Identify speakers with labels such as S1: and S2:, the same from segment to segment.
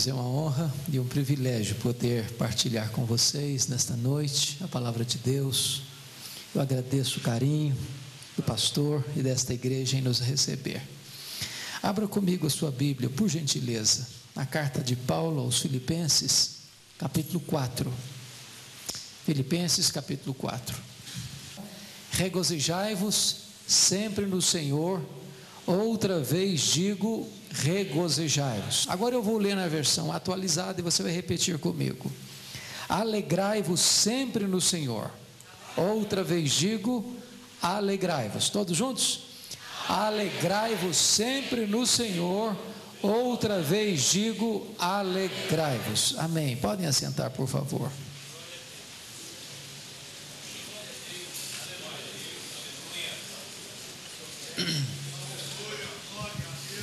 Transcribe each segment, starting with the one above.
S1: queridos, é uma honra e um privilégio poder partilhar com vocês nesta noite a palavra de Deus. Eu agradeço o carinho do pastor e desta igreja em nos receber. Abra comigo a sua Bíblia, por gentileza, na carta de Paulo aos Filipenses, capítulo 4. Filipenses, capítulo 4. Regozijai-vos sempre no Senhor. Outra vez digo, regozijai-vos. Agora eu vou ler na versão atualizada e você vai repetir comigo. Alegrai-vos sempre no Senhor. Outra vez digo, alegrai-vos. Todos juntos? Alegrai-vos sempre no Senhor. Outra vez digo, alegrai-vos. Amém. Podem assentar, por favor.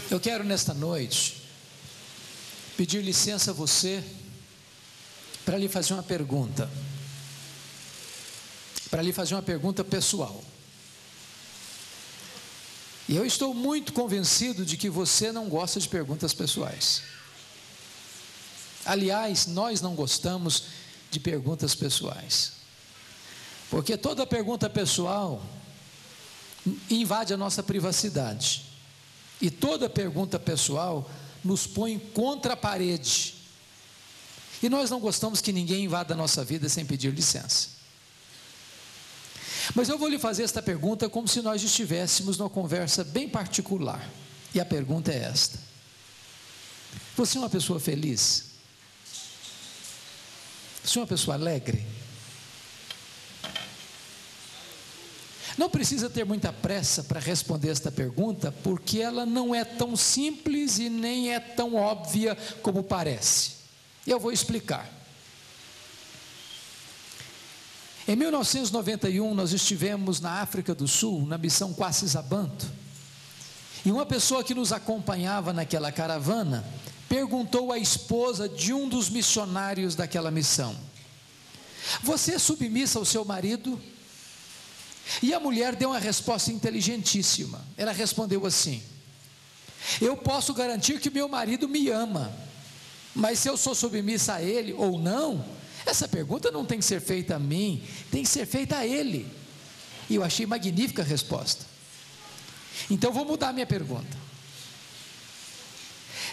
S1: Eu quero nesta noite pedir licença a você para lhe fazer uma pergunta. Para lhe fazer uma pergunta pessoal. E eu estou muito convencido de que você não gosta de perguntas pessoais. Aliás, nós não gostamos de perguntas pessoais. Porque toda pergunta pessoal invade a nossa privacidade. E toda pergunta pessoal nos põe contra a parede. E nós não gostamos que ninguém invada a nossa vida sem pedir licença. Mas eu vou lhe fazer esta pergunta como se nós estivéssemos numa conversa bem particular. E a pergunta é esta: você é uma pessoa feliz? Você é uma pessoa alegre? Não precisa ter muita pressa para responder esta pergunta, porque ela não é tão simples e nem é tão óbvia como parece. Eu vou explicar. Em 1991, nós estivemos na África do Sul, na missão Quassisabanto, e uma pessoa que nos acompanhava naquela caravana perguntou à esposa de um dos missionários daquela missão: você é submissa ao seu marido? E a mulher deu uma resposta inteligentíssima. Ela respondeu assim: eu posso garantir que meu marido me ama, mas se eu sou submissa a ele ou não, essa pergunta não tem que ser feita a mim, tem que ser feita a ele. E eu achei magnífica a resposta. Então vou mudar a minha pergunta.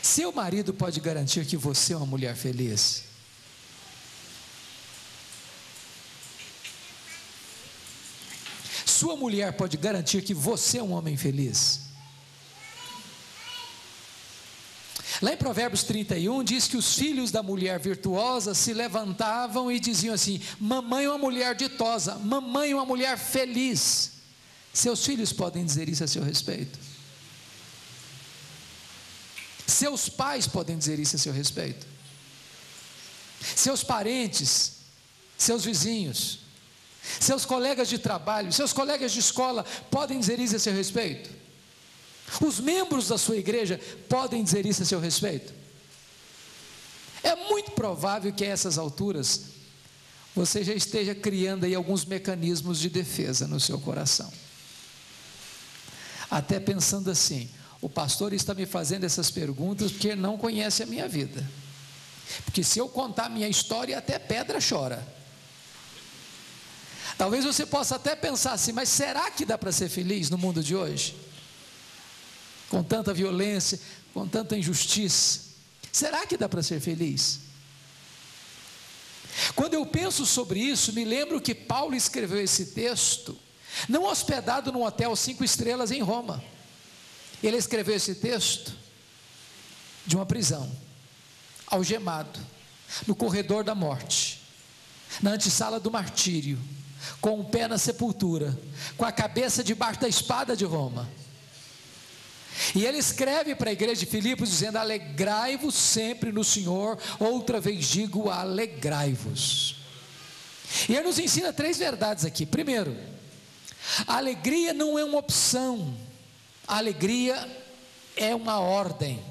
S1: Seu marido pode garantir que você é uma mulher feliz? Sua mulher pode garantir que você é um homem feliz? Lá em Provérbios 31 diz que os filhos da mulher virtuosa se levantavam e diziam assim: mamãe é uma mulher ditosa, mamãe é uma mulher feliz. Seus filhos podem dizer isso a seu respeito? Seus pais podem dizer isso a seu respeito? Seus parentes, seus vizinhos, seus colegas de trabalho, seus colegas de escola podem dizer isso a seu respeito? Os membros da sua igreja podem dizer isso a seu respeito? É muito provável que a essas alturas você já esteja criando aí alguns mecanismos de defesa no seu coração, até pensando assim: o pastor está me fazendo essas perguntas porque não conhece a minha vida, porque se eu contar a minha história até pedra chora. Talvez você possa até pensar assim: mas será que dá para ser feliz no mundo de hoje? Com tanta violência, com tanta injustiça, será que dá para ser feliz? Quando eu penso sobre isso, me lembro que Paulo escreveu esse texto, não hospedado num hotel 5 estrelas em Roma. Ele escreveu esse texto de uma prisão, algemado, no corredor da morte, na antessala do martírio, com o pé na sepultura, com a cabeça debaixo da espada de Roma. E ele escreve para a igreja de Filipos dizendo: alegrai-vos sempre no Senhor. Outra vez digo, alegrai-vos. E ele nos ensina 3 verdades aqui. Primeiro, a alegria não é uma opção, a alegria é uma ordem.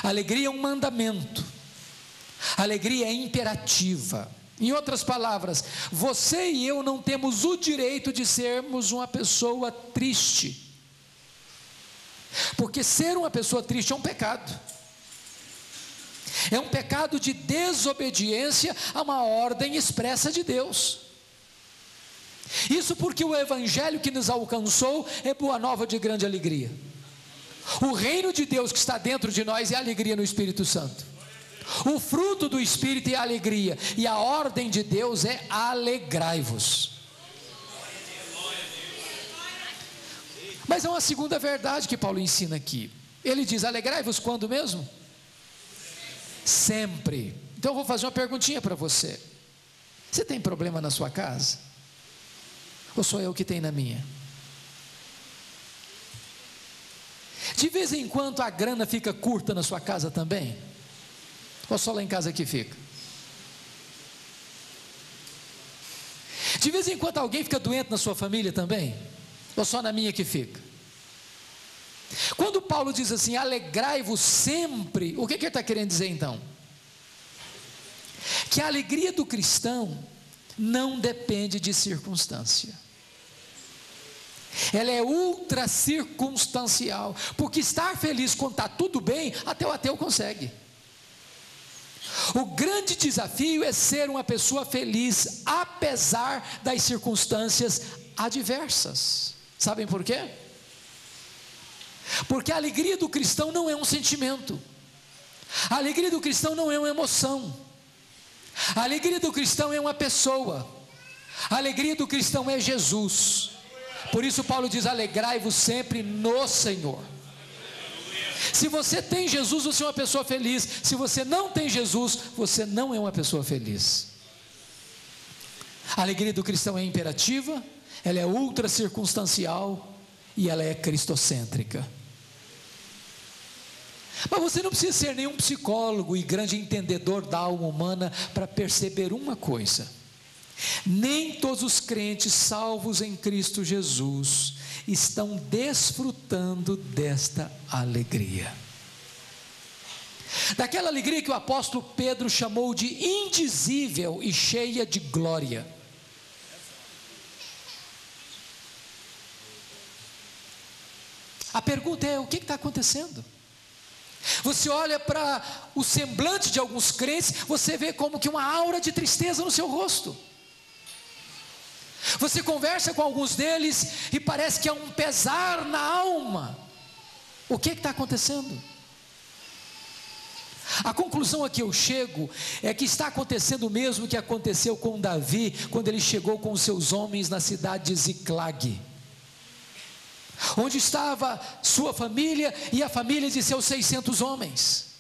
S1: A alegria é um mandamento, a alegria é imperativa. Em outras palavras, você e eu não temos o direito de sermos uma pessoa triste. Porque ser uma pessoa triste é um pecado. É um pecado de desobediência a uma ordem expressa de Deus. Isso porque o evangelho que nos alcançou é boa nova de grande alegria. O reino de Deus que está dentro de nós é alegria no Espírito Santo. O fruto do Espírito é alegria, e a ordem de Deus é alegrai-vos. Mas há uma segunda verdade que Paulo ensina aqui. Ele diz: alegrai-vos quando mesmo? Sempre. Então eu vou fazer uma perguntinha para você. Você tem problema na sua casa? Ou sou eu que tenho na minha? De vez em quando a grana fica curta na sua casa também? Ou só lá em casa que fica? De vez em quando alguém fica doente na sua família também? Ou só na minha que fica? Quando Paulo diz assim, alegrai-vos sempre, o que ele está querendo dizer então? Que a alegria do cristão não depende de circunstância. Ela é ultra circunstancial, porque estar feliz quando está tudo bem, até o ateu consegue. O grande desafio é ser uma pessoa feliz, apesar das circunstâncias adversas. Sabem por quê? Porque a alegria do cristão não é um sentimento, a alegria do cristão não é uma emoção, a alegria do cristão é uma pessoa, a alegria do cristão é Jesus. Por isso Paulo diz, alegrai-vos sempre no Senhor. Se você tem Jesus, você é uma pessoa feliz. Se você não tem Jesus, você não é uma pessoa feliz. A alegria do cristão é imperativa, ela é ultra circunstancial e ela é cristocêntrica. Mas você não precisa ser nenhum psicólogo e grande entendedor da alma humana para perceber uma coisa: nem todos os crentes salvos em Cristo Jesus estão desfrutando desta alegria, daquela alegria que o apóstolo Pedro chamou de indizível e cheia de glória. A pergunta é: o que está acontecendo? Você olha para o semblante de alguns crentes, você vê como que uma aura de tristeza no seu rosto. Você conversa com alguns deles e parece que há um pesar na alma. O que está acontecendo? A conclusão a que eu chego é que está acontecendo o mesmo que aconteceu com Davi, quando ele chegou com os seus homens na cidade de Ziclag, onde estava sua família e a família de seus 600 homens.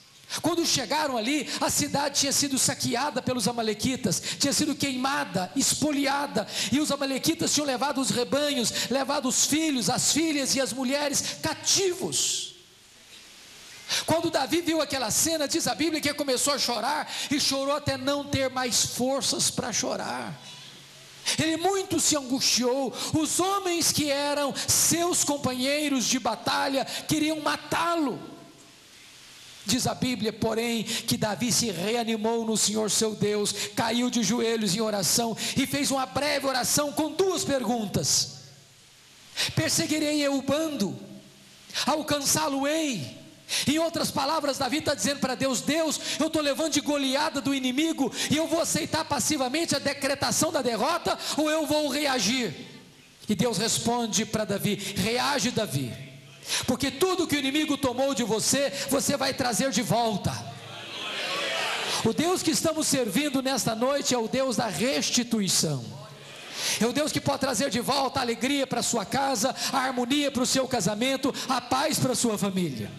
S1: Quando chegaram ali, a cidade tinha sido saqueada pelos amalequitas, tinha sido queimada, espoliada, e os amalequitas tinham levado os rebanhos, levado os filhos, as filhas e as mulheres cativos. Quando Davi viu aquela cena, diz a Bíblia que ele começou a chorar, e chorou até não ter mais forças para chorar. Ele muito se angustiou. Os homens que eram seus companheiros de batalha queriam matá-lo. Diz a Bíblia, porém, que Davi se reanimou no Senhor seu Deus, caiu de joelhos em oração e fez uma breve oração com duas perguntas: perseguirei eu o bando? Alcançá-lo-ei? Em outras palavras, Davi está dizendo para Deus: Deus, eu estou levando de goleada do inimigo, e eu vou aceitar passivamente a decretação da derrota, ou eu vou reagir? E Deus responde para Davi: reage, Davi, porque tudo que o inimigo tomou de você, você vai trazer de volta. O Deus que estamos servindo nesta noite é o Deus da restituição. É o Deus que pode trazer de volta a alegria para a sua casa, a harmonia para o seu casamento, a paz para a sua família.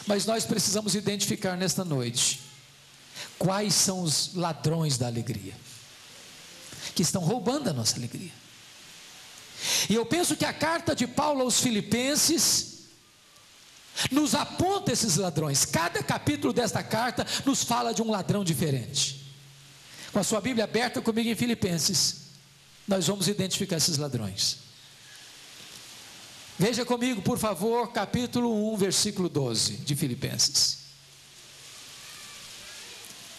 S1: Mas nós precisamos identificar nesta noite quais são os ladrões da alegria, que estão roubando a nossa alegria. E eu penso que a carta de Paulo aos Filipenses nos aponta esses ladrões. Cada capítulo desta carta nos fala de um ladrão diferente. Com a sua Bíblia aberta comigo em Filipenses, nós vamos identificar esses ladrões. Veja comigo, por favor, capítulo 1, versículo 12 de Filipenses.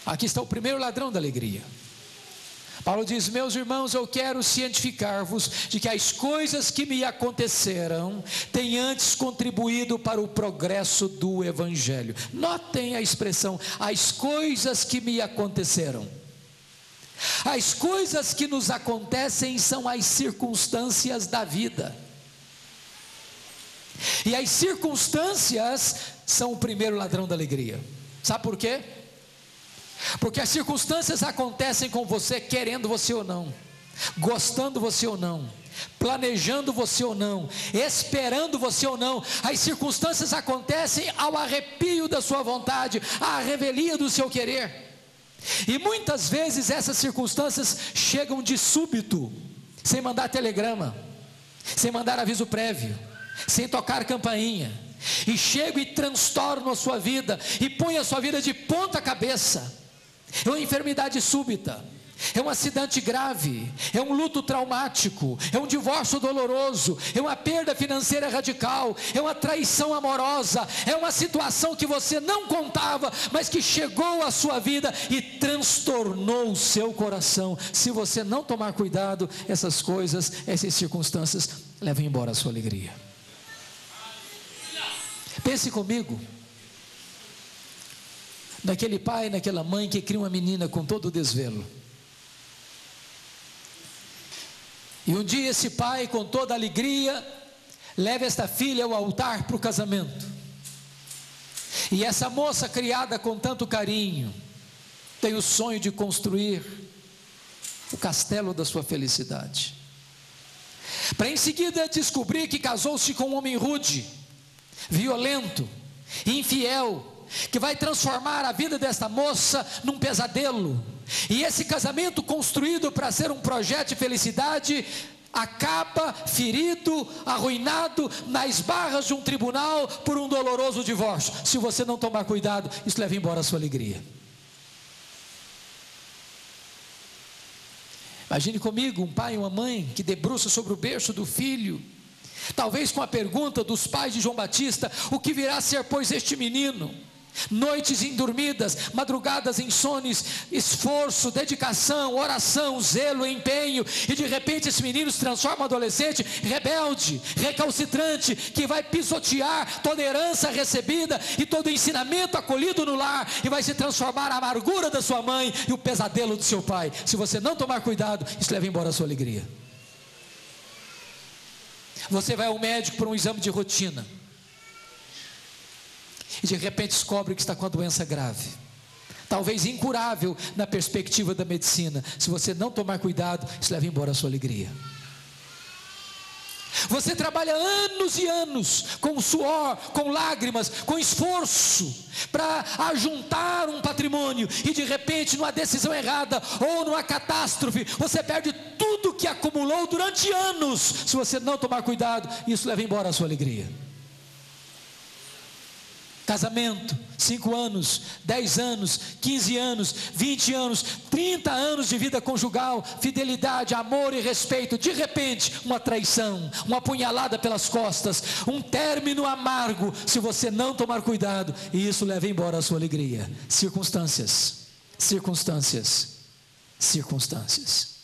S1: Aqui está o primeiro ladrão da alegria. Paulo diz: meus irmãos, eu quero cientificar-vos de que as coisas que me aconteceram têm antes contribuído para o progresso do Evangelho. Notem a expressão, as coisas que me aconteceram. As coisas que nos acontecem são as circunstâncias da vida. E as circunstâncias são o primeiro ladrão da alegria. Sabe por quê? Porque as circunstâncias acontecem com você, querendo você ou não, gostando você ou não, planejando você ou não, esperando você ou não. As circunstâncias acontecem ao arrepio da sua vontade, à revelia do seu querer. E muitas vezes essas circunstâncias chegam de súbito, sem mandar telegrama, sem mandar aviso prévio, sem tocar campainha, e chegam e transtornam a sua vida, e põem a sua vida de ponta cabeça. É uma enfermidade súbita, é um acidente grave, é um luto traumático, é um divórcio doloroso, é uma perda financeira radical, é uma traição amorosa, é uma situação que você não contava, mas que chegou à sua vida e transtornou o seu coração. Se você não tomar cuidado, essas coisas, essas circunstâncias levam embora a sua alegria. Pense comigo naquele pai, naquela mãe que cria uma menina com todo o desvelo. E um dia esse pai, com toda a alegria, leva esta filha ao altar para o casamento. E essa moça, criada com tanto carinho, tem o sonho de construir o castelo da sua felicidade, para em seguida descobrir que casou-se com um homem rude, violento, infiel, que vai transformar a vida desta moça num pesadelo. E esse casamento, construído para ser um projeto de felicidade, acaba ferido, arruinado nas barras de um tribunal por um doloroso divórcio. Se você não tomar cuidado, isso leva embora a sua alegria. Imagine comigo um pai e uma mãe que debruça sobre o berço do filho, talvez com a pergunta dos pais de João Batista: o que virá a ser, pois, este menino? Noites indormidas, madrugadas insones, esforço, dedicação, oração, zelo, empenho, e de repente esse menino se transforma em adolescente rebelde, recalcitrante, que vai pisotear toda a herança recebida e todo o ensinamento acolhido no lar, e vai se transformar a amargura da sua mãe e o pesadelo do seu pai. Se você não tomar cuidado, isso leva embora a sua alegria. Você vai ao médico para um exame de rotina, e de repente descobre que está com a doença grave, talvez incurável na perspectiva da medicina. Se você não tomar cuidado, isso leva embora a sua alegria. Você trabalha anos e anos, com suor, com lágrimas, com esforço, para ajuntar um patrimônio, e de repente, numa decisão errada, ou numa catástrofe, você perde tudo que acumulou durante anos. Se você não tomar cuidado, isso leva embora a sua alegria. Casamento, 5 anos, 10 anos, 15 anos, 20 anos, 30 anos de vida conjugal, fidelidade, amor e respeito. De repente, uma traição, uma punhalada pelas costas, um término amargo. Se você não tomar cuidado, isso leva embora a sua alegria. Circunstâncias, circunstâncias, circunstâncias.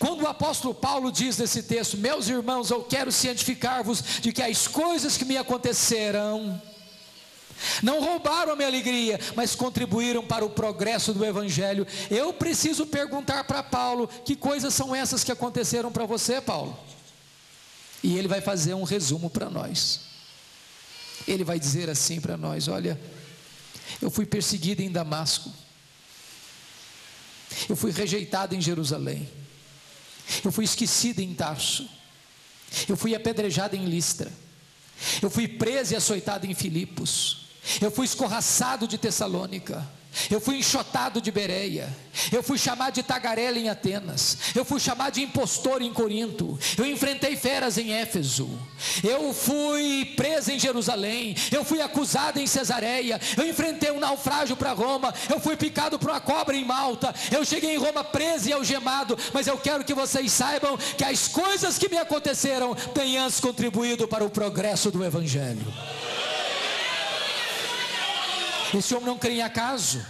S1: Quando o apóstolo Paulo diz nesse texto: meus irmãos, eu quero cientificar-vos de que as coisas que me aconteceram não roubaram a minha alegria, mas contribuíram para o progresso do Evangelho. Eu preciso perguntar para Paulo: que coisas são essas que aconteceram para você, Paulo? E ele vai fazer um resumo para nós. Ele vai dizer assim para nós: olha, eu fui perseguido em Damasco, eu fui rejeitado em Jerusalém, eu fui esquecido em Tarso, eu fui apedrejado em Listra, eu fui preso e açoitado em Filipos, eu fui escorraçado de Tessalônica, eu fui enxotado de Bereia, eu fui chamado de tagarela em Atenas, eu fui chamado de impostor em Corinto, eu enfrentei feras em Éfeso, eu fui preso em Jerusalém, eu fui acusado em Cesareia, eu enfrentei um naufrágio para Roma, eu fui picado por uma cobra em Malta, eu cheguei em Roma preso e algemado. Mas eu quero que vocês saibam que as coisas que me aconteceram têm antes contribuído para o progresso do Evangelho. Esse homem não crê em acaso,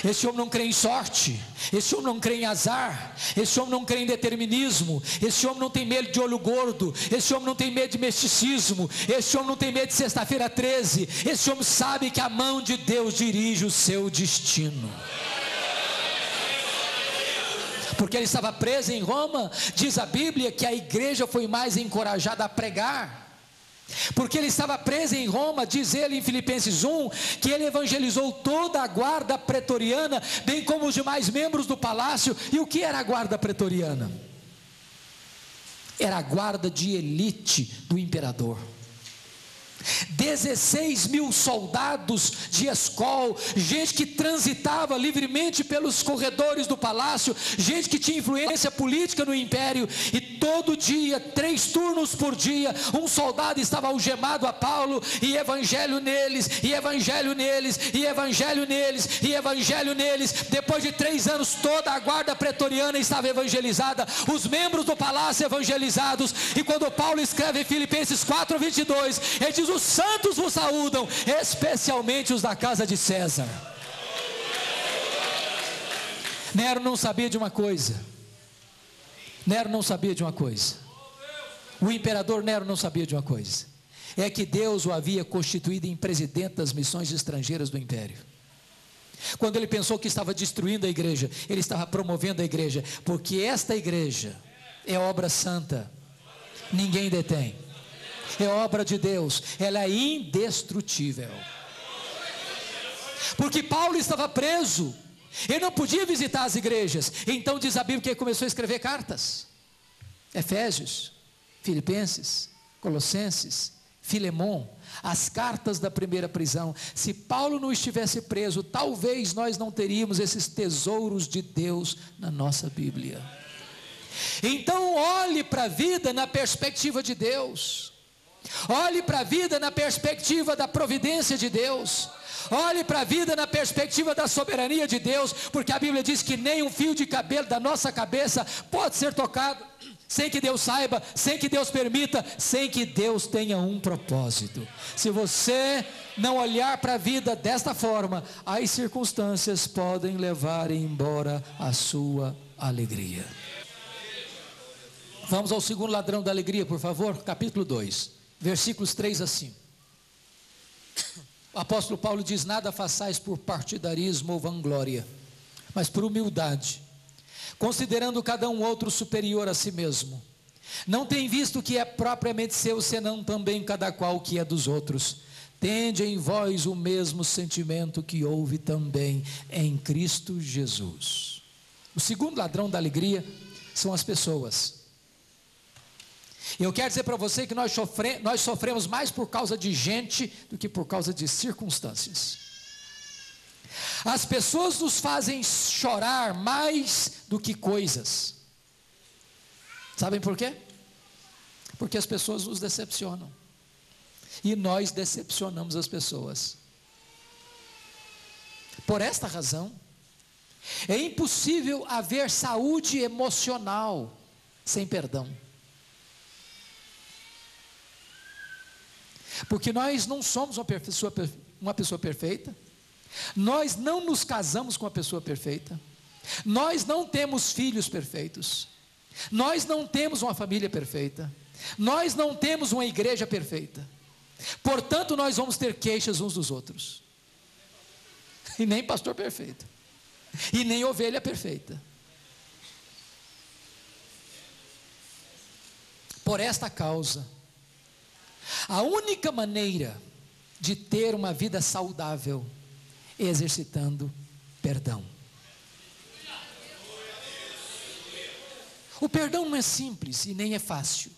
S1: Esse homem não crê em sorte, esse homem não crê em azar, esse homem não crê em determinismo, esse homem não tem medo de olho gordo, esse homem não tem medo de misticismo, esse homem não tem medo de sexta-feira 13, esse homem sabe que a mão de Deus dirige o seu destino. Porque ele estava preso em Roma, diz a Bíblia que a igreja foi mais encorajada a pregar. Porque ele estava preso em Roma, diz ele em Filipenses 1, que ele evangelizou toda a guarda pretoriana, bem como os demais membros do palácio. E o que era a guarda pretoriana? Era a guarda de elite do imperador. 16 mil soldados de escol, gente que transitava livremente pelos corredores do palácio, gente que tinha influência política no império, e todo dia, 3 turnos por dia, um soldado estava algemado a Paulo, e evangelho neles, e evangelho neles, e evangelho neles, e evangelho neles. Depois de 3 anos, toda a guarda pretoriana estava evangelizada, os membros do palácio evangelizados. E quando Paulo escreve em Filipenses 4:22, ele diz: os santos vos saúdam, especialmente os da casa de César. Nero não sabia de uma coisa. O imperador Nero não sabia de uma coisa. É que Deus o havia constituído em presidente das missões estrangeiras do império. Quando ele pensou que estava destruindo a igreja, ele estava promovendo a igreja, porque esta igreja é obra santa, ninguém detém. É obra de Deus, ela é indestrutível. Porque Paulo estava preso, ele não podia visitar as igrejas. Então diz a Bíblia que ele começou a escrever cartas: Efésios, Filipenses, Colossenses, Filemon, as cartas da primeira prisão. Se Paulo não estivesse preso, talvez nós não teríamos esses tesouros de Deus na nossa Bíblia. Então olhe para a vida na perspectiva de Deus. Olhe para a vida na perspectiva da providência de Deus. Olhe para a vida na perspectiva da soberania de Deus, porque a Bíblia diz que nem um fio de cabelo da nossa cabeça pode ser tocado sem que Deus saiba, sem que Deus permita, sem que Deus tenha um propósito. Se você não olhar para a vida desta forma, as circunstâncias podem levar embora a sua alegria. Vamos ao segundo ladrão da alegria, por favor, capítulo 2, versículos 3 a 5. O apóstolo Paulo diz: nada façais por partidarismo ou vanglória, mas por humildade, considerando cada um outro superior a si mesmo. Não tem visto o que é propriamente seu, senão também cada qual o que é dos outros. Tende em vós o mesmo sentimento que houve também em Cristo Jesus. O segundo ladrão da alegria são as pessoas. Eu quero dizer para você que nós sofremos mais por causa de gente do que por causa de circunstâncias. As pessoas nos fazem chorar mais do que coisas. Sabem por quê? Porque as pessoas nos decepcionam. E nós decepcionamos as pessoas. Por esta razão, é impossível haver saúde emocional sem perdão. Porque nós não somos uma pessoa perfeita, nós não nos casamos com uma pessoa perfeita, nós não temos filhos perfeitos, nós não temos uma família perfeita, nós não temos uma igreja perfeita. Portanto, nós vamos ter queixas uns dos outros, e nem pastor perfeito, e nem ovelha perfeita. Por esta causa, a única maneira de ter uma vida saudável é exercitando perdão. O perdão não é simples e nem é fácil.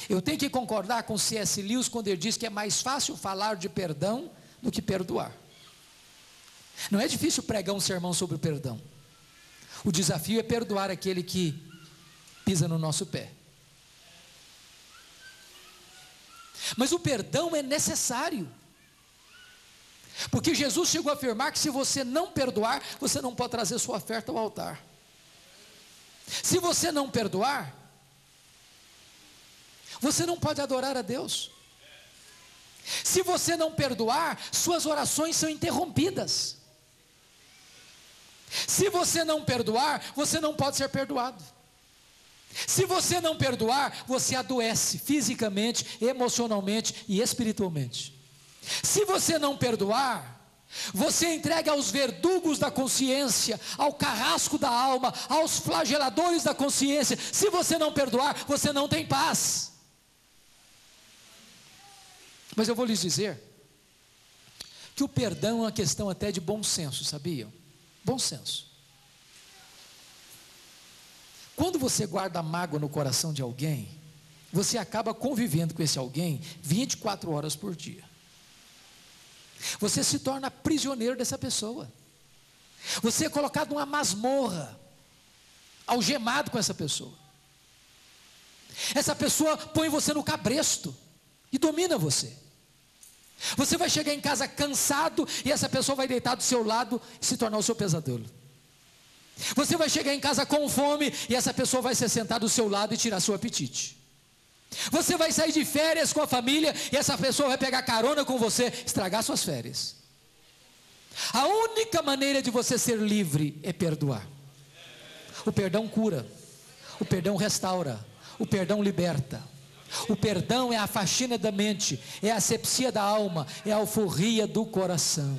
S1: Eu tenho que concordar com C.S. Lewis quando ele diz que é mais fácil falar de perdão do que perdoar. Não é difícil pregar um sermão sobre o perdão. O desafio é perdoar aquele que pisa no nosso pé. Mas o perdão é necessário, porque Jesus chegou a afirmar que se você não perdoar, você não pode trazer sua oferta ao altar. Se você não perdoar, você não pode adorar a Deus. Se você não perdoar, suas orações são interrompidas. Se você não perdoar, você não pode ser perdoado. Se você não perdoar, você adoece fisicamente, emocionalmente e espiritualmente. Se você não perdoar, você entrega aos verdugos da consciência, ao carrasco da alma, aos flageladores da consciência. Se você não perdoar, você não tem paz. Mas eu vou lhes dizer que o perdão é uma questão até de bom senso, sabiam? Bom senso. Quando você guarda mágoa no coração de alguém, você acaba convivendo com esse alguém 24 horas por dia. Você se torna prisioneiro dessa pessoa. Você é colocado numa masmorra, algemado com essa pessoa. Essa pessoa põe você no cabresto e domina você. Você vai chegar em casa cansado e essa pessoa vai deitar do seu lado e se tornar o seu pesadelo. Você vai chegar em casa com fome e essa pessoa vai se sentar do seu lado e tirar seu apetite. Você vai sair de férias com a família e essa pessoa vai pegar carona com você, estragar suas férias. A única maneira de você ser livre é perdoar. O perdão cura, o perdão restaura, o perdão liberta. O perdão é a faxina da mente, é a asepsia da alma, é a alforria do coração.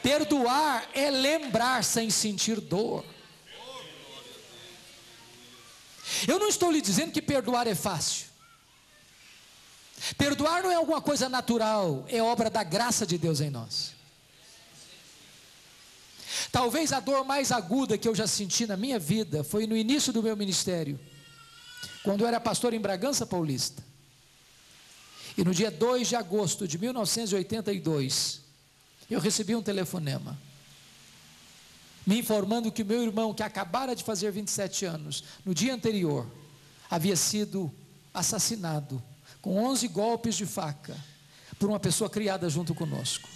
S1: Perdoar é lembrar sem sentir dor. Eu não estou lhe dizendo que perdoar é fácil. Perdoar não é alguma coisa natural, é obra da graça de Deus em nós. Talvez a dor mais aguda que eu já senti na minha vida foi no início do meu ministério, quando eu era pastor em Bragança Paulista. E no dia 2 de agosto de 1982, eu recebi um telefonema, me informando que o meu irmão, que acabara de fazer 27 anos, no dia anterior, havia sido assassinado, com 11 golpes de faca, por uma pessoa criada junto conosco.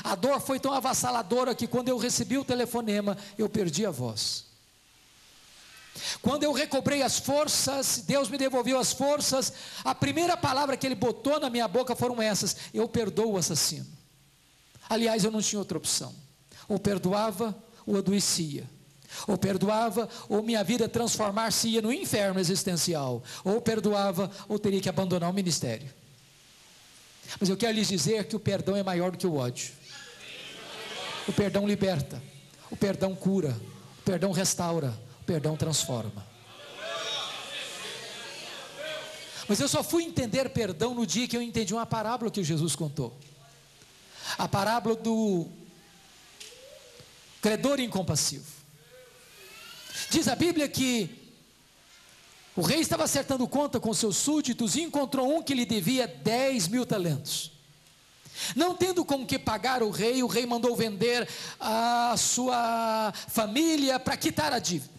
S1: A dor foi tão avassaladora que quando eu recebi o telefonema, eu perdi a voz. Quando eu recobrei as forças, Deus me devolveu as forças, a primeira palavra que Ele botou na minha boca foram essas: eu perdoo o assassino. Aliás, eu não tinha outra opção. Ou perdoava, ou adoecia. Ou perdoava, ou minha vida transformar-se-ia no inferno existencial. Ou perdoava, ou teria que abandonar o ministério. Mas eu quero lhes dizer que o perdão é maior do que o ódio. O perdão liberta, o perdão cura, o perdão restaura, o perdão transforma. Mas eu só fui entender perdão no dia que eu entendi uma parábola que Jesus contou. A parábola do credor incompassivo. Diz a Bíblia que o rei estava acertando conta com seus súditos e encontrou um que lhe devia 10.000 talentos. Não tendo com que pagar o rei mandou vender a sua família para quitar a dívida.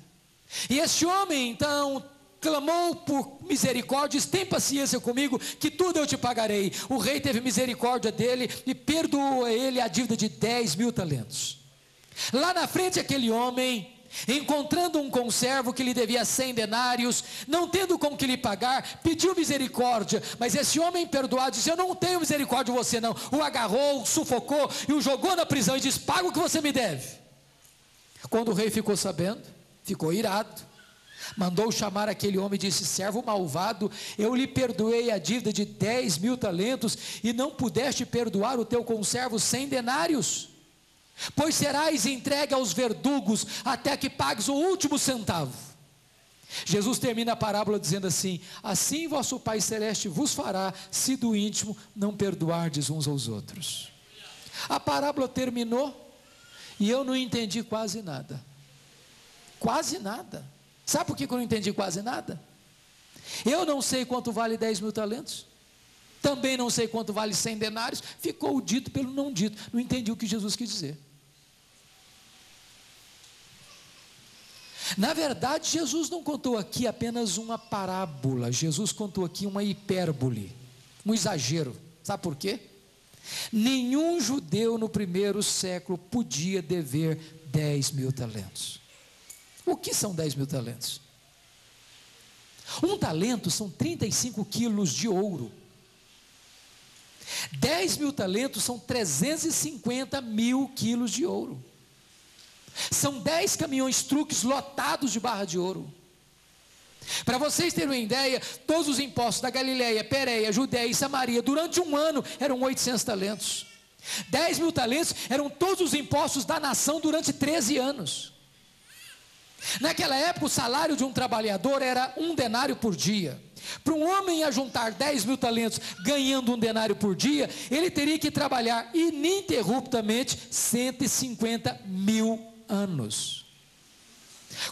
S1: E este homem então clamou por misericórdia: tem paciência comigo, que tudo eu te pagarei. O rei teve misericórdia dele e perdoou a ele a dívida de 10.000 talentos. Lá na frente aquele homem, encontrando um conservo que lhe devia 100 denários, não tendo com que lhe pagar, pediu misericórdia, mas esse homem perdoado disse: eu não tenho misericórdia de você não. O agarrou, o sufocou e o jogou na prisão e disse: paga o que você me deve. Quando o rei ficou sabendo, ficou irado, mandou chamar aquele homem e disse: servo malvado, eu lhe perdoei a dívida de 10.000 talentos e não pudeste perdoar o teu conservo 100 denários? Pois serás entregue aos verdugos até que pagues o último centavo. Jesus termina a parábola dizendo assim: assim vosso Pai Celeste vos fará, se do íntimo não perdoardes uns aos outros. A parábola terminou e eu não entendi quase nada. Quase nada. Sabe por que eu não entendi quase nada? Eu não sei quanto vale 10.000 talentos. Também não sei quanto vale 100 denários. Ficou o dito pelo não dito. Não entendi o que Jesus quis dizer. Na verdade, Jesus não contou aqui apenas uma parábola. Jesus contou aqui uma hipérbole, um exagero. Sabe por quê? Nenhum judeu no primeiro século podia dever 10.000 talentos. O que são 10.000 talentos? Um talento são 35 quilos de ouro. 10.000 talentos são 350 mil quilos de ouro. São 10 caminhões truques lotados de barra de ouro. Para vocês terem uma ideia, todos os impostos da Galileia, Pérea, Judéia e Samaria, durante um ano, eram 800 talentos. 10 mil talentos eram todos os impostos da nação durante 13 anos. Naquela época, o salário de um trabalhador era 1 denário por dia. Para um homem ajuntar 10 mil talentos, ganhando 1 denário por dia, ele teria que trabalhar ininterruptamente 150 mil anos.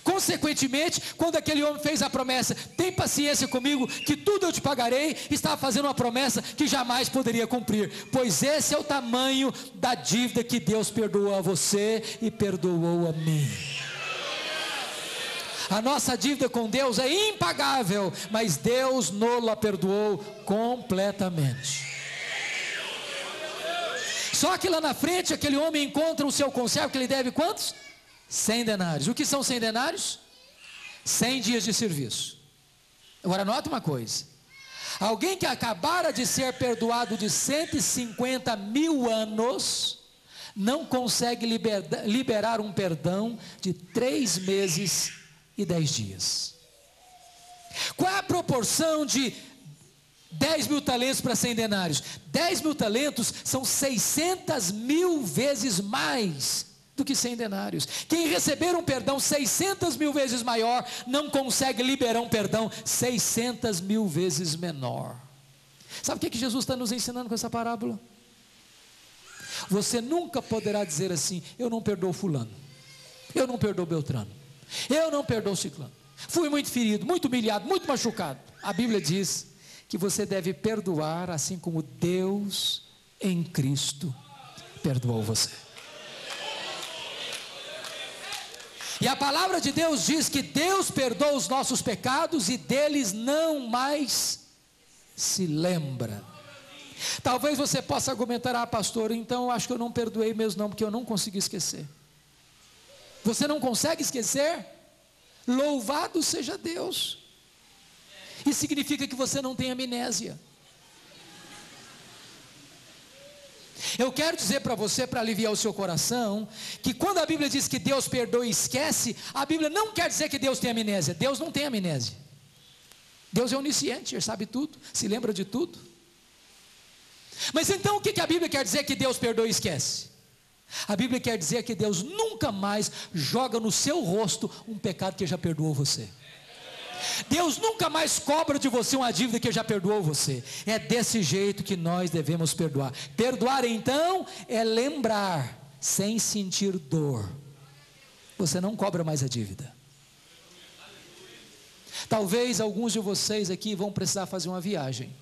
S1: Consequentemente, quando aquele homem fez a promessa, tem paciência comigo, que tudo eu te pagarei, estava fazendo uma promessa que jamais poderia cumprir, pois esse é o tamanho da dívida que Deus perdoou a você e perdoou a mim. A nossa dívida com Deus é impagável, mas Deus nos perdoou completamente. Só que lá na frente, aquele homem encontra o seu conservo, que ele deve quantos? 100 denários. O que são 100 denários? 100 dias de serviço. Agora nota uma coisa: alguém que acabara de ser perdoado de 150 mil anos, não consegue liberar um perdão de 3 meses e 10 dias. Qual é a proporção de 10 mil talentos para 100 denários? 10 mil talentos são 600 mil vezes mais do que 100 denários. Quem receber um perdão 600 mil vezes maior, não consegue liberar um perdão 600 mil vezes menor. Sabe o que Jesus está nos ensinando com essa parábola? Você nunca poderá dizer assim: eu não perdoo fulano, eu não perdoo Beltrano, eu não perdoo ciclano, fui muito ferido, muito humilhado, muito machucado. A Bíblia diz que você deve perdoar assim como Deus em Cristo perdoou você. E a palavra de Deus diz que Deus perdoa os nossos pecados e deles não mais se lembra. Talvez você possa argumentar: ah, pastor, então eu acho que eu não perdoei mesmo não, porque eu não consegui esquecer. Você não consegue esquecer? Louvado seja Deus. Isso significa que você não tem amnésia. Eu quero dizer para você, para aliviar o seu coração, que quando a Bíblia diz que Deus perdoa e esquece, a Bíblia não quer dizer que Deus tem amnésia. Deus não tem amnésia. Deus é onisciente, Ele sabe tudo, se lembra de tudo. Mas então o que a Bíblia quer dizer que Deus perdoa e esquece? A Bíblia quer dizer que Deus nunca mais joga no seu rosto um pecado que já perdoou você. Deus nunca mais cobra de você uma dívida que já perdoou você. É desse jeito que nós devemos perdoar. Perdoar então é lembrar sem sentir dor. Você não cobra mais a dívida. Talvez alguns de vocês aqui vão precisar fazer uma viagem,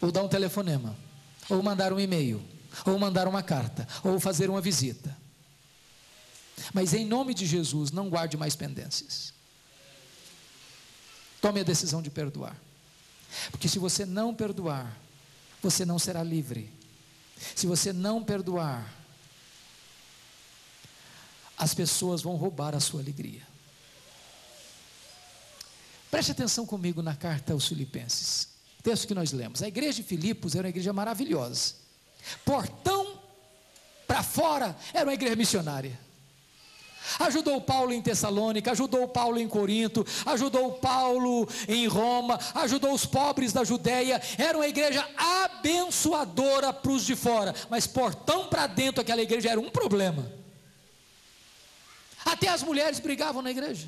S1: ou dar um telefonema, ou mandar um e-mail, ou mandar uma carta, ou fazer uma visita. Mas em nome de Jesus, não guarde mais pendências. Tome a decisão de perdoar. Porque se você não perdoar, você não será livre. Se você não perdoar, as pessoas vão roubar a sua alegria. Preste atenção comigo na carta aos Filipenses. Texto que nós lemos. A igreja de Filipos era uma igreja maravilhosa. Portão para fora, era uma igreja missionária. Ajudou Paulo em Tessalônica, ajudou Paulo em Corinto, ajudou Paulo em Roma, ajudou os pobres da Judéia. Era uma igreja abençoadora para os de fora, mas portão para dentro aquela igreja era um problema. Até as mulheres brigavam na igreja.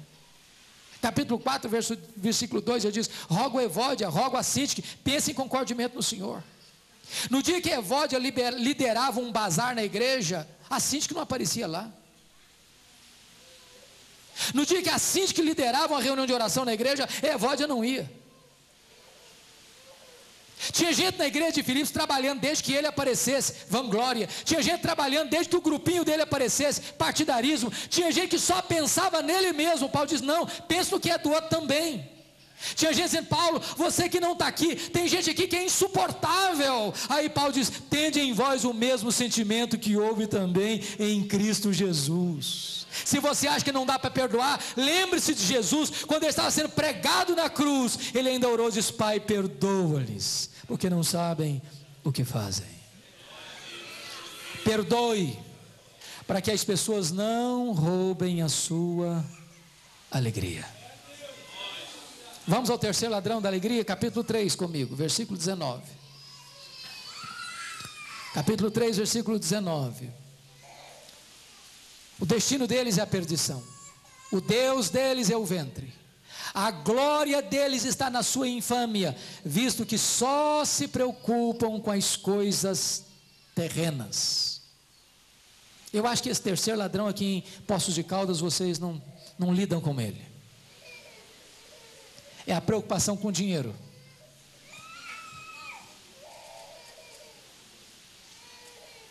S1: Capítulo 4, versículo 2, ele diz: rogo a Evódia, rogo a Sintique, pensem com concordemente no Senhor. No dia que Evódia liderava um bazar na igreja, a Sintique não aparecia lá. No dia que a Sintique liderava uma reunião de oração na igreja, Evódia não ia. Tinha gente na igreja de Filipos trabalhando desde que ele aparecesse, vanglória. Tinha gente trabalhando desde que o grupinho dele aparecesse, partidarismo. Tinha gente que só pensava nele mesmo. Paulo diz: não, pensa no que é do outro também. Tinha gente dizendo: Paulo, você que não está aqui, tem gente aqui que é insuportável. Aí Paulo diz: tende em vós o mesmo sentimento que houve também em Cristo Jesus. Se você acha que não dá para perdoar, lembre-se de Jesus. Quando ele estava sendo pregado na cruz, ele ainda orou e disse: Pai, perdoa-lhes, porque não sabem o que fazem. Perdoe. para que as pessoas não roubem a sua alegria. Vamos ao terceiro ladrão da alegria, capítulo 3 comigo, versículo 19. Capítulo 3, versículo 19. O destino deles é a perdição. O Deus deles é o ventre. A glória deles está na sua infâmia, visto que só se preocupam com as coisas terrenas. Eu acho que esse terceiro ladrão aqui em Poços de Caldas, vocês não lidam com ele. É a preocupação com o dinheiro.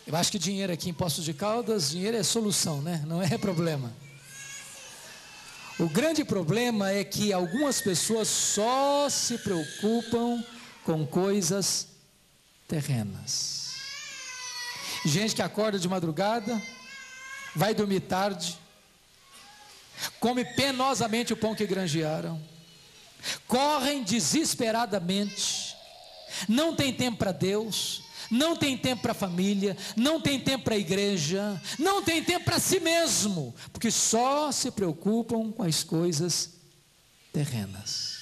S1: Eu acho que dinheiro aqui em Poços de Caldas, dinheiro é solução, né? Não é problema. O grande problema é que algumas pessoas só se preocupam com coisas terrenas. Gente que acorda de madrugada, vai dormir tarde, come penosamente o pão que granjearam, correm desesperadamente, não tem tempo para Deus, não tem tempo para a família, não tem tempo para a igreja, não tem tempo para si mesmo, porque só se preocupam com as coisas terrenas.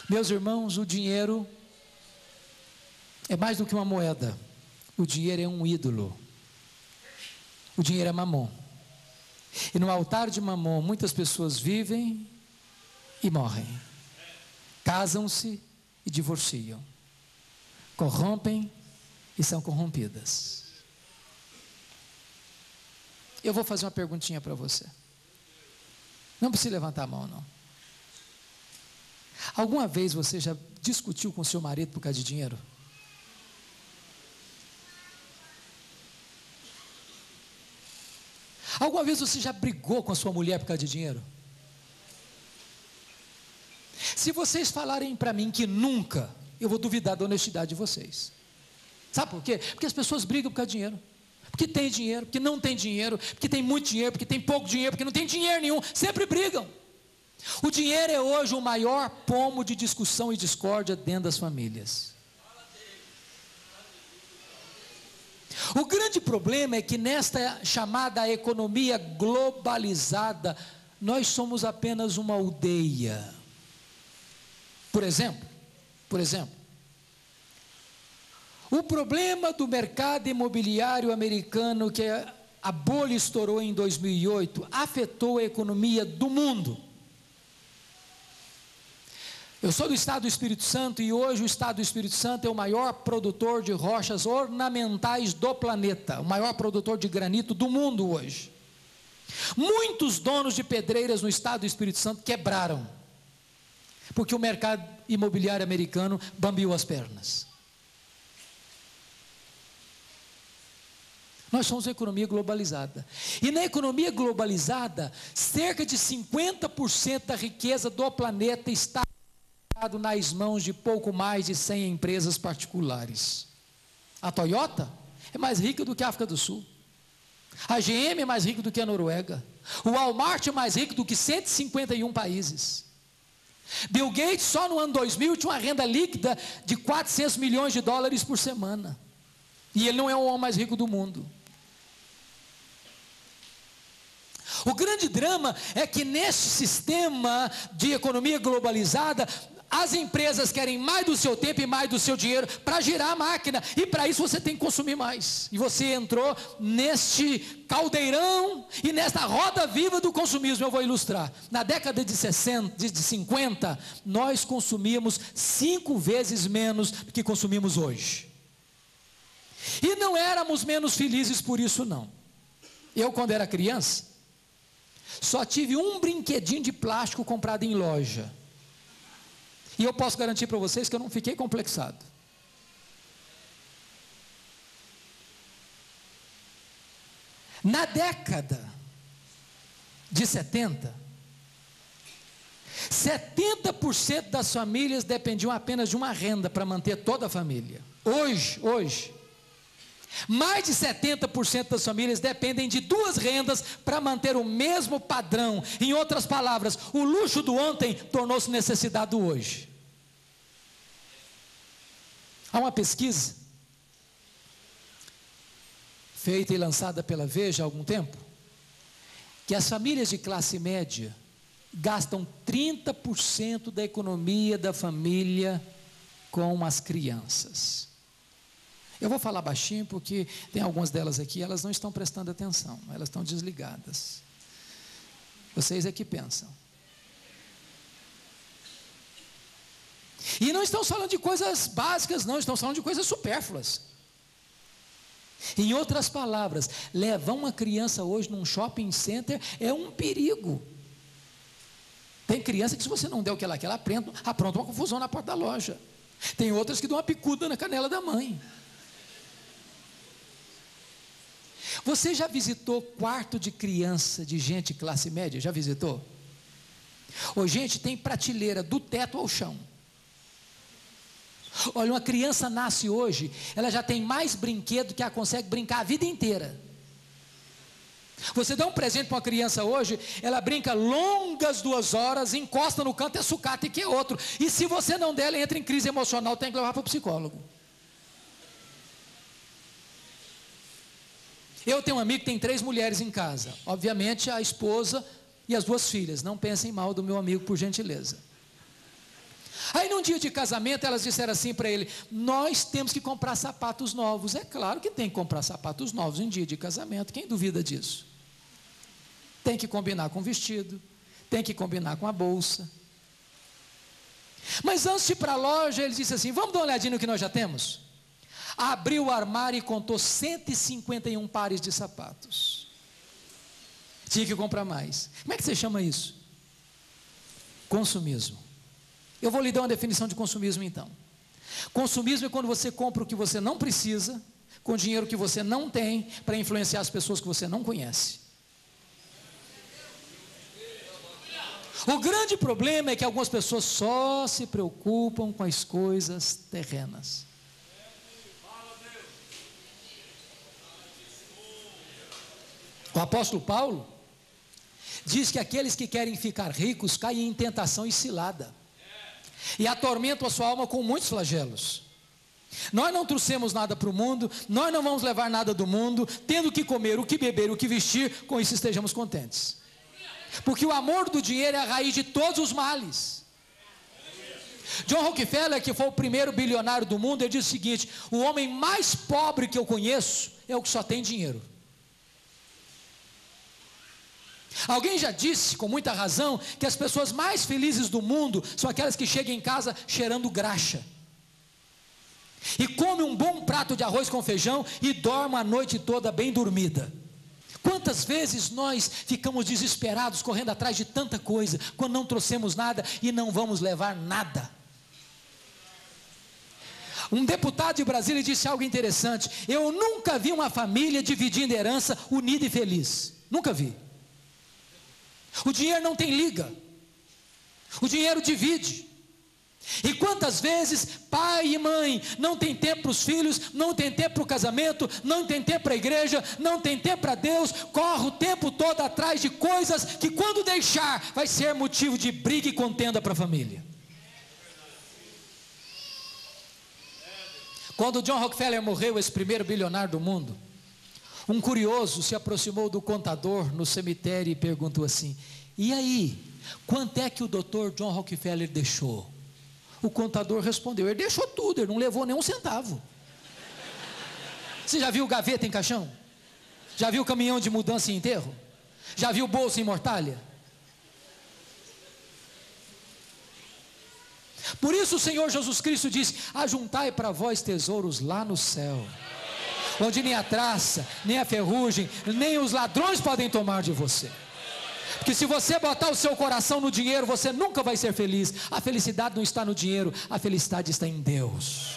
S1: Meus irmãos, o dinheiro é mais do que uma moeda. O dinheiro é um ídolo. O dinheiro é Mamon. E no altar de Mamon, muitas pessoas vivem e morrem. Casam-se e divorciam. Corrompem e são corrompidas. Eu vou fazer uma perguntinha para você. Não precisa levantar a mão, não. Alguma vez você já discutiu com seu marido por causa de dinheiro? Alguma vez você já brigou com a sua mulher por causa de dinheiro? Se vocês falarem para mim que nunca, eu vou duvidar da honestidade de vocês. Sabe por quê? Porque as pessoas brigam por causa de dinheiro. Porque tem dinheiro, porque não tem dinheiro, porque tem muito dinheiro, porque tem pouco dinheiro, porque não tem dinheiro nenhum. Sempre brigam. O dinheiro é hoje o maior pomo de discussão e discórdia dentro das famílias. O grande problema é que nesta chamada economia globalizada, nós somos apenas uma aldeia. Por exemplo, o problema do mercado imobiliário americano, que a bolha estourou em 2008, afetou a economia do mundo. Eu sou do estado do Espírito Santo e hoje o estado do Espírito Santo é o maior produtor de rochas ornamentais do planeta, o maior produtor de granito do mundo hoje. Muitos donos de pedreiras no estado do Espírito Santo quebraram, porque o mercado imobiliário americano bambiou as pernas. Nós somos uma economia globalizada. E na economia globalizada, cerca de 50% da riqueza do planeta está nas mãos de pouco mais de 100 empresas particulares. A Toyota é mais rica do que a África do Sul. A GM é mais rica do que a Noruega. O Walmart é mais rico do que 151 países. Bill Gates só no ano 2000 tinha uma renda líquida de 400 milhões de dólares por semana. E ele não é o homem mais rico do mundo. O grande drama é que nesse sistema de economia globalizada, as empresas querem mais do seu tempo e mais do seu dinheiro para girar a máquina, e para isso você tem que consumir mais, e você entrou neste caldeirão e nesta roda viva do consumismo. Eu vou ilustrar. Na década de 50, nós consumíamos 5 vezes menos do que consumimos hoje, e não éramos menos felizes por isso não. Eu, quando era criança, só tive um brinquedinho de plástico comprado em loja. E eu posso garantir para vocês que eu não fiquei complexado. Na década de 70, 70% das famílias dependiam apenas de uma renda para manter toda a família. Hoje, mais de 70% das famílias dependem de 2 rendas para manter o mesmo padrão. Em outras palavras, o luxo do ontem tornou-se necessidade do hoje. Há uma pesquisa feita e lançada pela Veja há algum tempo, que as famílias de classe média gastam 30% da economia da família com as crianças. Eu vou falar baixinho porque tem algumas delas aqui, elas não estão prestando atenção, elas estão desligadas. Vocês é que pensam. E não estamos falando de coisas básicas, não, estamos falando de coisas supérfluas. Em outras palavras, levar uma criança hoje num shopping center é um perigo. Tem criança que, se você não der o que ela quer, ela apronta uma confusão na porta da loja. Tem outras que dão uma picuda na canela da mãe. Você já visitou quarto de criança de gente classe média? Já visitou? Ô, gente, tem prateleira do teto ao chão. Olha, uma criança nasce hoje, ela já tem mais brinquedo que ela consegue brincar a vida inteira. Você dá um presente para uma criança hoje, ela brinca longas 2 horas, encosta no canto, é sucata e que é outro. E se você não der, ela entra em crise emocional, tem que levar para o psicólogo. Eu tenho um amigo que tem 3 mulheres em casa. Obviamente a esposa e as 2 filhas. Não pensem mal do meu amigo, por gentileza. Aí num dia de casamento elas disseram assim para ele: nós temos que comprar sapatos novos. É claro que tem que comprar sapatos novos em dia de casamento, quem duvida disso? Tem que combinar com o vestido, tem que combinar com a bolsa. Mas antes de ir para a loja, ele disse assim: vamos dar uma olhadinha no que nós já temos? Abriu o armário e contou 151 pares de sapatos. Tinha que comprar mais. Como é que você chama isso? Consumismo. Eu vou lhe dar uma definição de consumismo então. Consumismo é quando você compra o que você não precisa, com dinheiro que você não tem, para influenciar as pessoas que você não conhece. O grande problema é que algumas pessoas só se preocupam com as coisas terrenas. O apóstolo Paulo diz que aqueles que querem ficar ricos caem em tentação e cilada, e atormentam a sua alma com muitos flagelos. Nós não trouxemos nada para o mundo, nós não vamos levar nada do mundo, tendo o que comer, o que beber, o que vestir, com isso estejamos contentes. Porque o amor do dinheiro é a raiz de todos os males. John Rockefeller, que foi o primeiro bilionário do mundo, ele diz o seguinte: o homem mais pobre que eu conheço é o que só tem dinheiro. Alguém já disse, com muita razão, que as pessoas mais felizes do mundo são aquelas que chegam em casa cheirando graxa, e comem um bom prato de arroz com feijão e dormem a noite toda bem dormida. Quantas vezes nós ficamos desesperados, correndo atrás de tanta coisa, quando não trouxemos nada e não vamos levar nada. Um deputado de Brasília disse algo interessante: eu nunca vi uma família dividindo herança unida e feliz. Nunca vi. O dinheiro não tem liga, o dinheiro divide. E quantas vezes pai e mãe não tem tempo para os filhos, não tem tempo para o casamento, não tem tempo para a igreja, não tem tempo para Deus, corre o tempo todo atrás de coisas que, quando deixar, vai ser motivo de briga e contenda para a família. Quando John Rockefeller morreu, esse primeiro bilionário do mundo, um curioso se aproximou do contador no cemitério e perguntou assim: e aí, quanto é que o Dr. John Rockefeller deixou? O contador respondeu: ele deixou tudo, ele não levou nem um centavo. Você já viu gaveta em caixão? Já viu caminhão de mudança em enterro? Já viu bolsa em mortalha? Por isso o Senhor Jesus Cristo disse: ajuntai para vós tesouros lá no céu, onde nem a traça, nem a ferrugem, nem os ladrões podem tomar de você. Porque se você botar o seu coração no dinheiro, você nunca vai ser feliz. A felicidade não está no dinheiro, a felicidade está em Deus.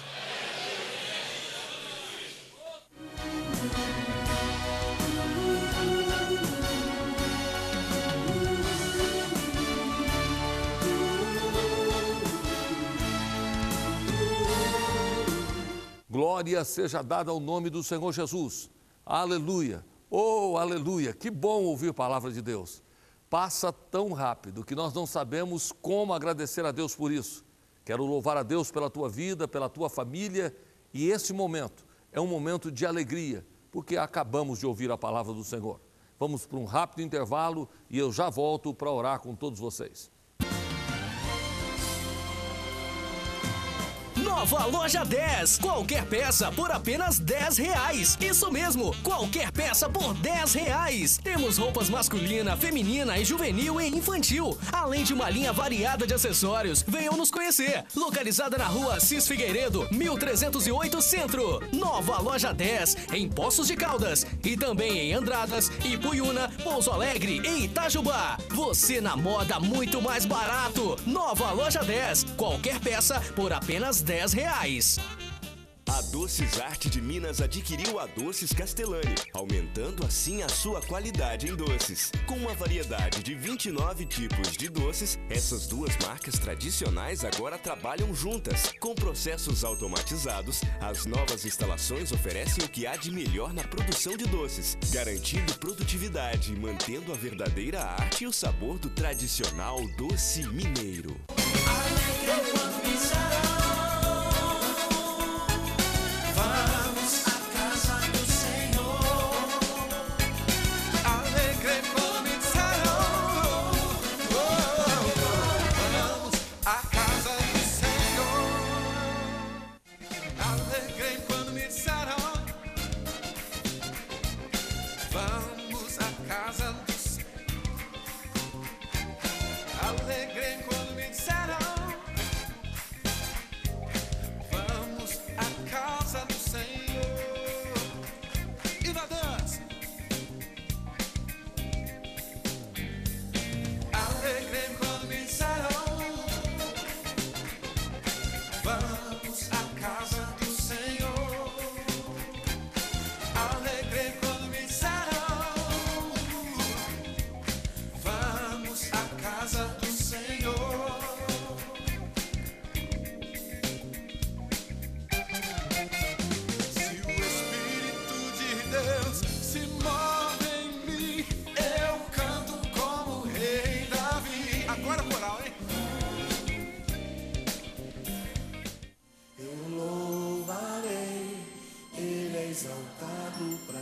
S2: Glória seja dada ao nome do Senhor Jesus. Aleluia. Oh, aleluia. Que bom ouvir a palavra de Deus. Passa tão rápido que nós não sabemos como agradecer a Deus por isso. Quero louvar a Deus pela tua vida, pela tua família, e este momento é um momento de alegria, porque acabamos de ouvir a palavra do Senhor. Vamos para um rápido intervalo e eu já volto para orar com todos vocês.
S3: Nova Loja 10. Qualquer peça por apenas R$10. Isso mesmo, qualquer peça por R$10. Temos roupas masculina, feminina e juvenil e infantil, além de uma linha variada de acessórios. Venham nos conhecer. Localizada na rua Assis Figueiredo, 1308 Centro. Nova Loja 10, em Poços de Caldas. E também em Andradas, Ipuiuna, Pouso Alegre e Itajubá. Você na moda muito mais barato. Nova Loja 10. Qualquer peça por apenas R$10.
S4: A Doces Arte de Minas adquiriu a Doces Castellani, aumentando assim a sua qualidade em doces. Com uma variedade de 29 tipos de doces, essas duas marcas tradicionais agora trabalham juntas. Com processos automatizados, as novas instalações oferecem o que há de melhor na produção de doces, garantindo produtividade e mantendo a verdadeira arte e o sabor do tradicional doce mineiro.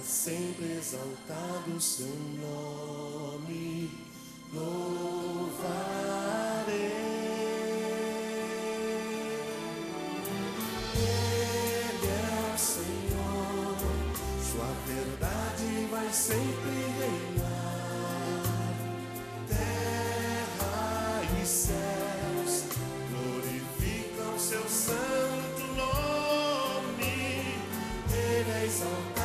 S5: Sempre exaltado seu nome, louvarei. Ele é o Senhor, sua verdade vai sempre reinar. Terra e céus glorificam seu santo nome. Ele é exaltado.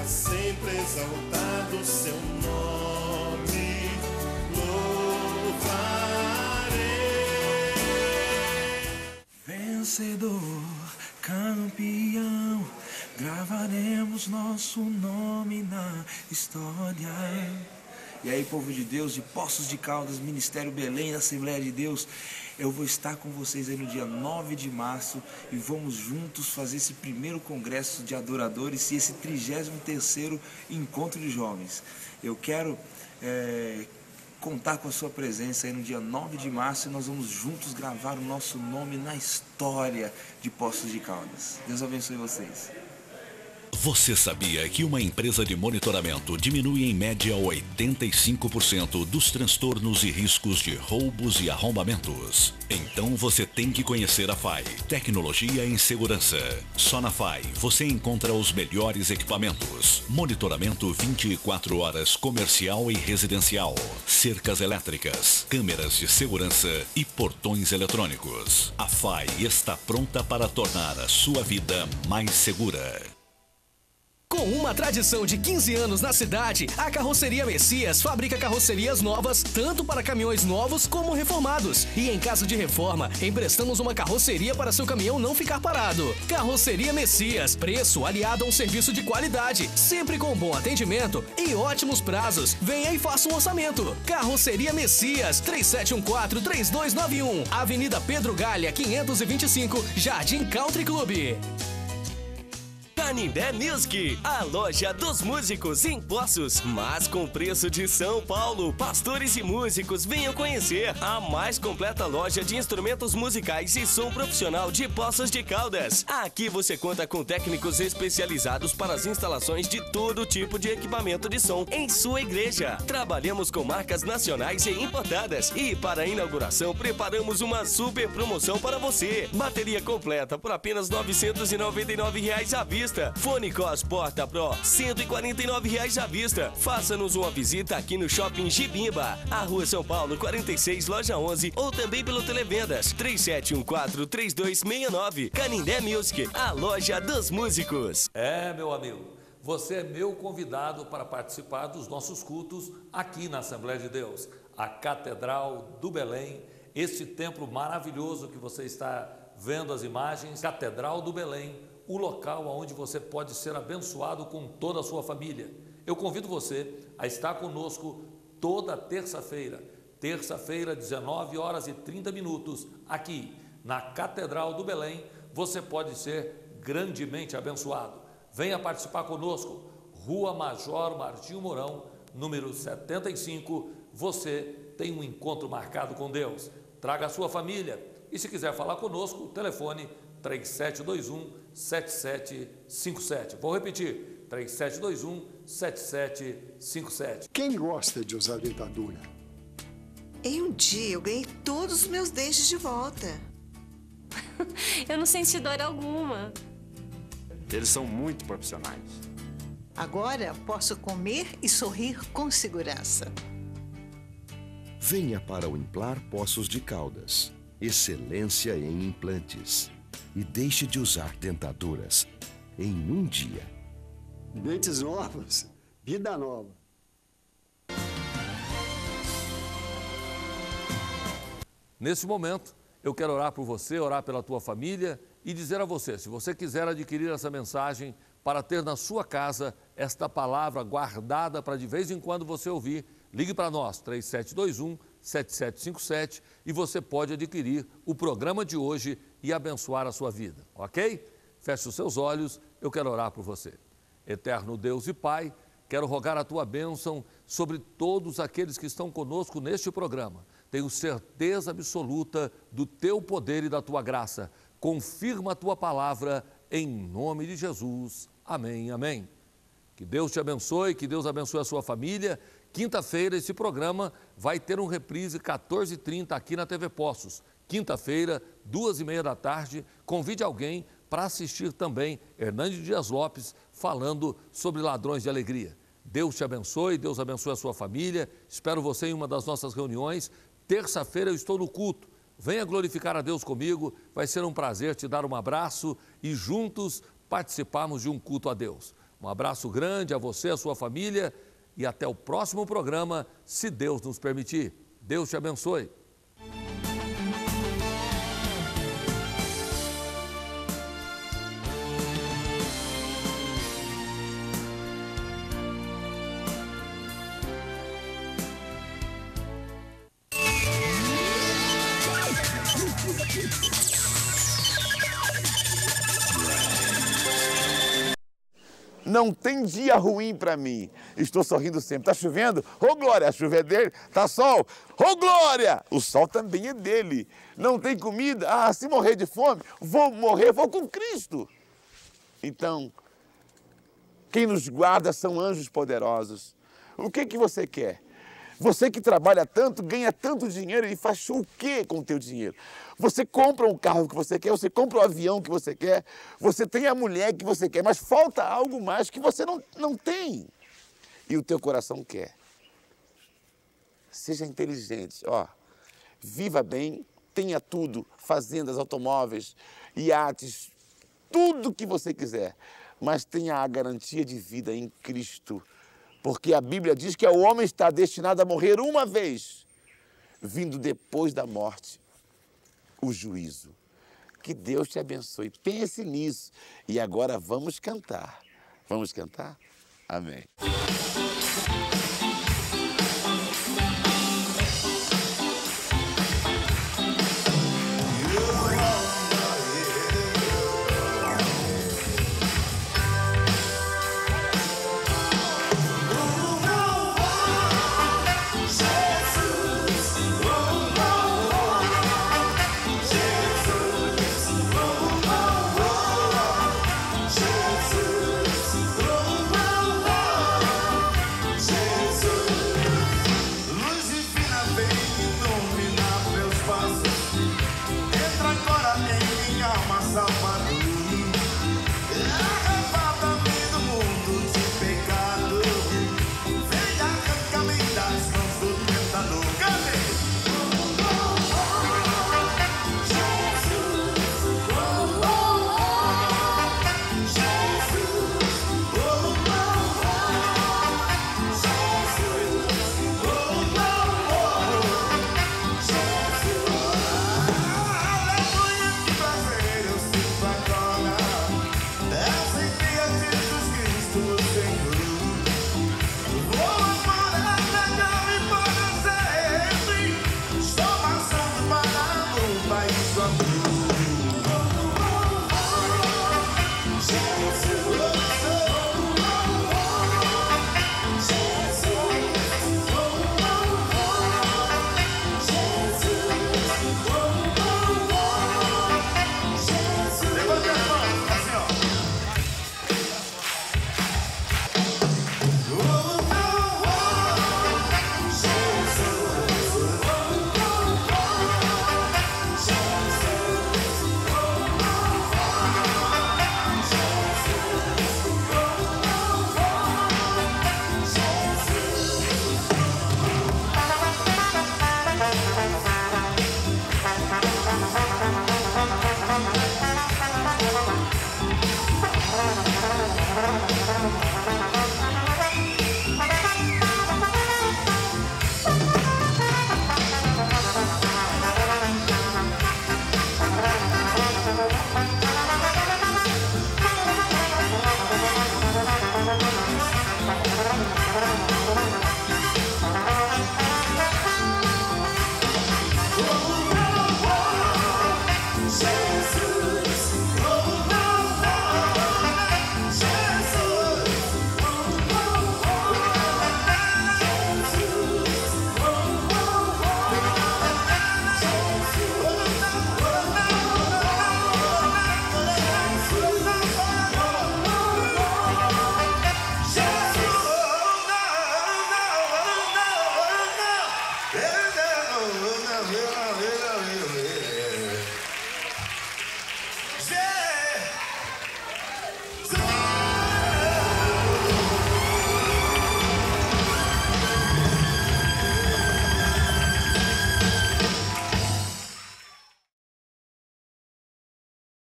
S5: Sempre exaltado seu nome, louvarei.
S6: Vencedor, campeão, gravaremos nosso nome na história. E aí, povo de Deus, de Poços de Caldas, Ministério Belém, da Assembleia de Deus, eu vou estar com vocês aí no dia 9 de março e vamos juntos fazer esse primeiro congresso de adoradores e esse 33º encontro de jovens. Eu quero contar com a sua presença aí no dia 9 de março e nós vamos juntos gravar o nosso nome na história de Poços de Caldas. Deus abençoe vocês.
S7: Você sabia que uma empresa de monitoramento diminui em média 85% dos transtornos e riscos de roubos e arrombamentos? Então você tem que conhecer a FAI, Tecnologia em Segurança. Só na FAI você encontra os melhores equipamentos. Monitoramento 24 horas comercial e residencial, cercas elétricas, câmeras de segurança e portões eletrônicos. A FAI está pronta para tornar a sua vida mais segura.
S3: Com uma tradição de 15 anos na cidade, a Carroceria Messias fabrica carrocerias novas, tanto para caminhões novos como reformados. E em caso de reforma, emprestamos uma carroceria para seu caminhão não ficar parado. Carroceria Messias, preço aliado a um serviço de qualidade, sempre com bom atendimento e ótimos prazos. Venha e faça um orçamento. Carroceria Messias, 3714-3291, Avenida Pedro Galha, 525, Jardim Country Club.
S4: Canindé Music, a loja dos músicos em Poços, mas com preço de São Paulo. Pastores e músicos, venham conhecer a mais completa loja de instrumentos musicais e som profissional de Poços de Caldas. Aqui você conta com técnicos especializados para as instalações de todo tipo de equipamento de som em sua igreja. Trabalhamos com marcas nacionais e importadas e para a inauguração preparamos uma super promoção para você. Bateria completa por apenas R$ 999 à vista. Fone Cos Porta Pro, R$ 149 à vista. Faça-nos uma visita aqui no Shopping Gibimba, a Rua São Paulo 46, loja 11, ou também pelo Televendas 3714-3269. Canindé Music, a loja dos músicos.
S2: Meu amigo, você é meu convidado para participar dos nossos cultos aqui na Assembleia de Deus, a Catedral do Belém, este templo maravilhoso que você está vendo as imagens, Catedral do Belém, o local onde você pode ser abençoado com toda a sua família. Eu convido você a estar conosco toda terça-feira, 19h30, aqui na Catedral do Belém. Você pode ser grandemente abençoado. Venha participar conosco, Rua Major Martinho Mourão, número 75. Você tem um encontro marcado com Deus. Traga a sua família. E se quiser falar conosco, o telefone 3721-7757. Vou repetir, 3721-7757.
S8: Quem gosta de usar dentadura?
S9: Em um dia eu ganhei todos os meus dentes de volta.
S10: Eu não senti dor alguma.
S8: Eles são muito profissionais.
S9: Agora posso comer e sorrir com segurança.
S11: Venha para o Implar Poços de Caldas. Excelência em implantes. E deixe de usar dentaduras em um dia.
S8: Dentes novos, vida nova.
S2: Nesse momento, eu quero orar por você, orar pela tua família e dizer a você, se você quiser adquirir essa mensagem para ter na sua casa esta palavra guardada para de vez em quando você ouvir, ligue para nós, 3721-7757, e você pode adquirir o programa de hoje e abençoar a sua vida, ok? Feche os seus olhos, eu quero orar por você. Eterno Deus e Pai, quero rogar a tua bênção sobre todos aqueles que estão conosco neste programa. Tenho certeza absoluta do teu poder e da tua graça. Confirma a tua palavra em nome de Jesus. Amém, amém. Que Deus te abençoe, que Deus abençoe a sua família. Quinta-feira esse programa vai ter um reprise 14h30 aqui na TV Poços. Quinta-feira, 2h30 da tarde, convide alguém para assistir também Hernandes Dias Lopes falando sobre ladrões de alegria. Deus te abençoe, Deus abençoe a sua família. Espero você em uma das nossas reuniões. Terça-feira eu estou no culto. Venha glorificar a Deus comigo, vai ser um prazer te dar um abraço e juntos participarmos de um culto a Deus. Um abraço grande a você, a sua família e até o próximo programa, se Deus nos permitir. Deus te abençoe.
S12: Não tem dia ruim para mim. Estou sorrindo sempre. Está chovendo? Ô, glória, a chuva é dele. Está sol? Ô, glória, o sol também é dele. Não tem comida? Ah, se morrer de fome, vou morrer, vou com Cristo. Então, quem nos guarda são anjos poderosos. O que você quer? Você que trabalha tanto, ganha tanto dinheiro e faz o quê com o teu dinheiro? Você compra um carro que você quer, você compra o avião que você quer, você tem a mulher que você quer, mas falta algo mais que você não tem. E o teu coração quer. Seja inteligente, viva bem, tenha tudo, fazendas, automóveis, iates, tudo que você quiser, mas tenha a garantia de vida em Cristo. Porque a Bíblia diz que o homem está destinado a morrer uma vez, vindo depois da morte o juízo. Que Deus te abençoe. Pense nisso. E agora vamos cantar. Vamos cantar? Amém.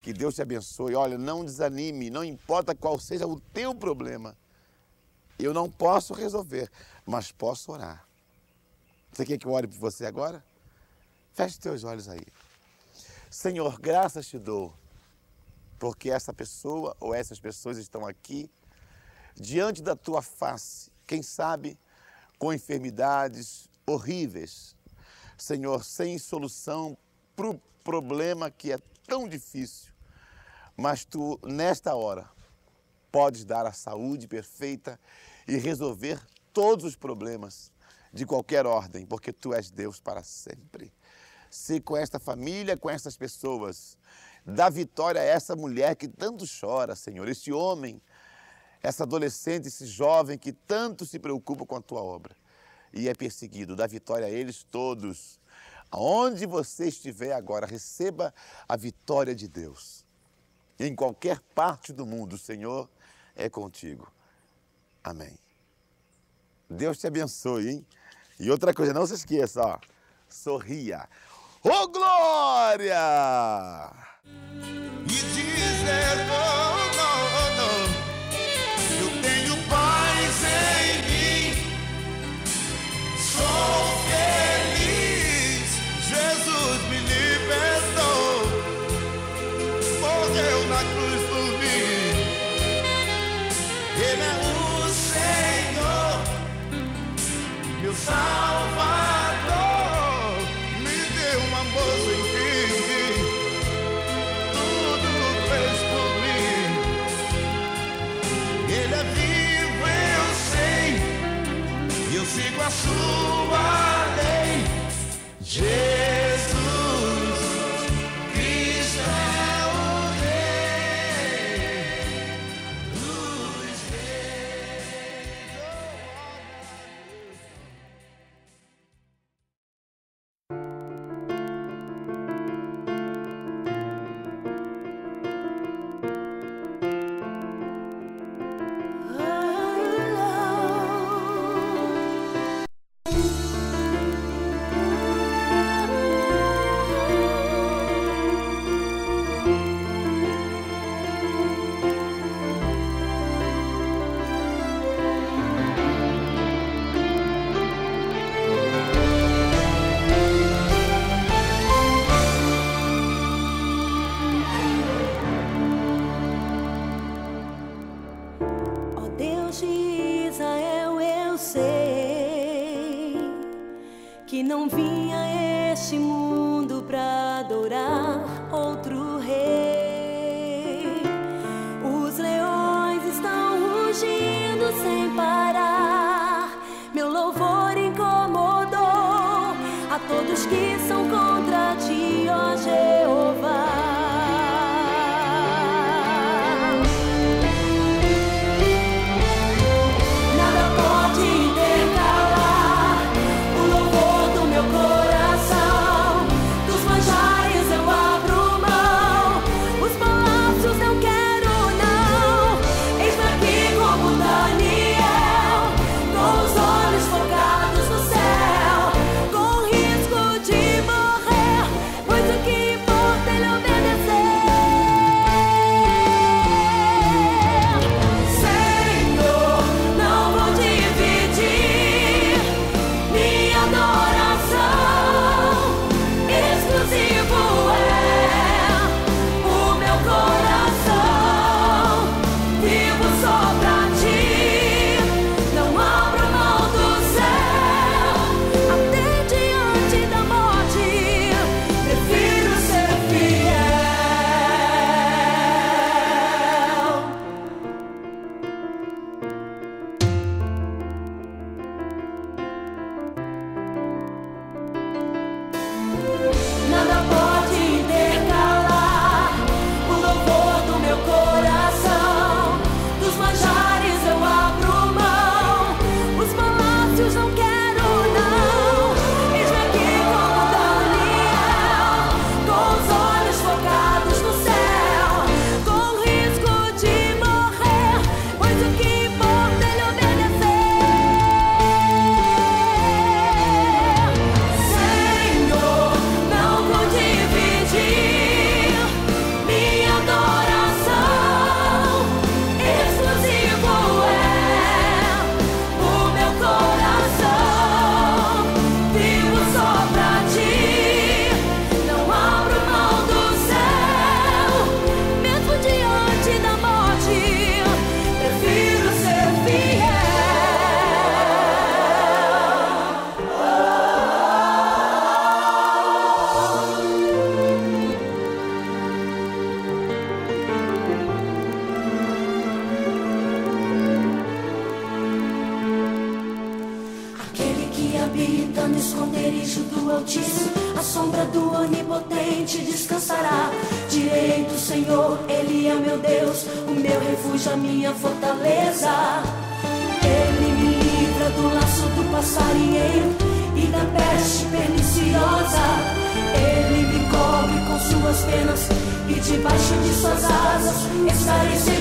S12: Que Deus te abençoe. Olha, não desanime, não importa qual seja o teu problema. Eu não posso resolver, mas posso orar. Você quer que eu ore por você agora? Feche teus olhos aí. Senhor, graças te dou, porque essa pessoa ou essas pessoas estão aqui diante da tua face, quem sabe com enfermidades horríveis. Senhor, sem solução para o problema que é tão difícil. Mas tu, nesta hora, podes dar a saúde perfeita e resolver todos os problemas de qualquer ordem, porque tu és Deus para sempre. Se com esta família, com estas pessoas, dá vitória a essa mulher que tanto chora, Senhor, esse homem, essa adolescente, esse jovem que tanto se preocupa com a tua obra e é perseguido, dá vitória a eles todos. Aonde você estiver agora, receba a vitória de Deus. Em qualquer parte do mundo, o Senhor é contigo. Amém. Deus te abençoe, hein? E outra coisa, não se esqueça, ó, sorria. Ô, glória!
S5: E dizer, oh, não, não, eu tenho paz em mim, sou feliz, Jesus me libertou, morreu na cruz por mim, Ele é o Senhor, meu Salvador. Sigo a sua lei, Jesus Cristo é o Rei dos reis.
S13: Que não vinha a este mundo pra adorar outro rei. O os que são contra ti, ó Jeová. Nada pode intercalar o louvor do meu coração. Dos manjares eu abro mão, os palácios eu quero não. Eis-me aqui como Daniel, com os olhos focados no céu, com risco de morrer, pois o que importa é ele obedecer. Senhor, não vou dividir minha adoração, exclusivo é o meu coração. Vivo só pra ti, não abro mão do céu, até diante da morte, prefiro ser fiel. Nada pode intercalar o louvor do meu coração. Dos manjares eu abro mão, os palácios não quero não. Eis-me aqui como Daniel, com os olhos focados no céu, com risco de morrer, pois o que importa é ele obedecer. Senhor, não vou dividir minha adoração, exclusivo é o meu coração. Vivo só pra ti, não abro mão do céu, mesmo diante da morte, prefiro ser fiel. Aquele que habita no esconderijo do Altíssimo, a sombra do Onipotente descansará. Direi do Senhor, Ele é o meu Deus, o meu refúgio, a minha fortaleza. Ele me livra do laço do passarinheiro e da peste perniciosa. Ele me cobre com suas penas e debaixo de suas asas estarei seguro.